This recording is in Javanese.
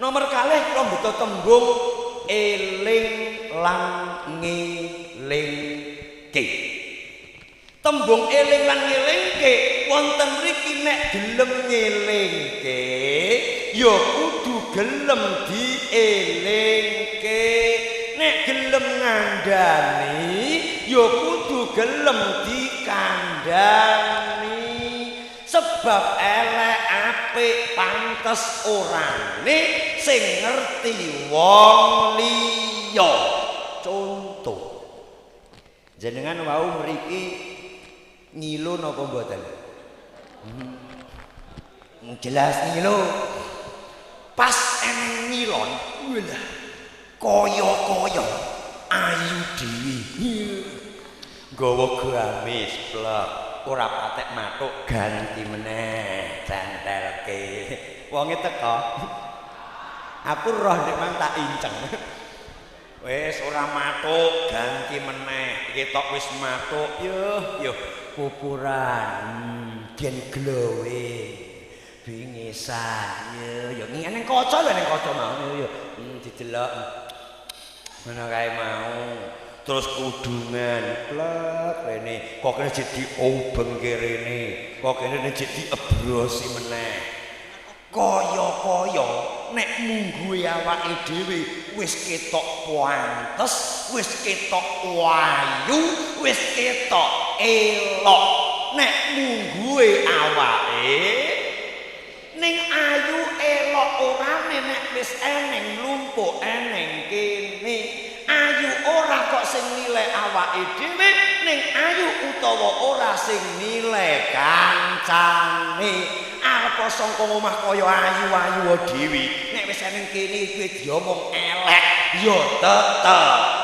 Nomor kalih kula mbeta tembung eling lan ngelingke. Tembung eling lan ngelingke wonten mriki nek gelem ngelingke ya kudu gelem dielingke. Nek gelem ngandani ya kudu gelem dikandani. Sebab elek apik pantes orane sing ngerti wong liya. Contoh jenengan wau mriki ngilu napa mboten? Jelas ngilu. Pas eneng ngilon, walah kaya-kaya ayu dhewe. Nggawa gamis plek, ora patek matuk ganti meneh, cantelke. Wonge teko. Aku roh nek mang tak inceng. Wis ora matuk ganti meneh. Ketok wis matuk, yo kukuran, den glowing. Bingesan yo ngene kaca lho ning kaca mau yo didelok ngono kae mau terus kudungan plek rene kok kene jadi obeng kerene kok kene jadi ebrosi meneh kaya-kaya nek mungguhe awake dhewe wis ketok pantes wis ketok wayu wis ketok elok nek mungguhe awake ning ayu elok orane nek wis eneng lumpuk eneng kene ayu ora kok sing nilai awake dhewe ning ayu utawa ora sing nilai kancane arep sangka omah kaya ayu-ayu dhewe nek wis eneng kene kuwi diomong elek ya tetep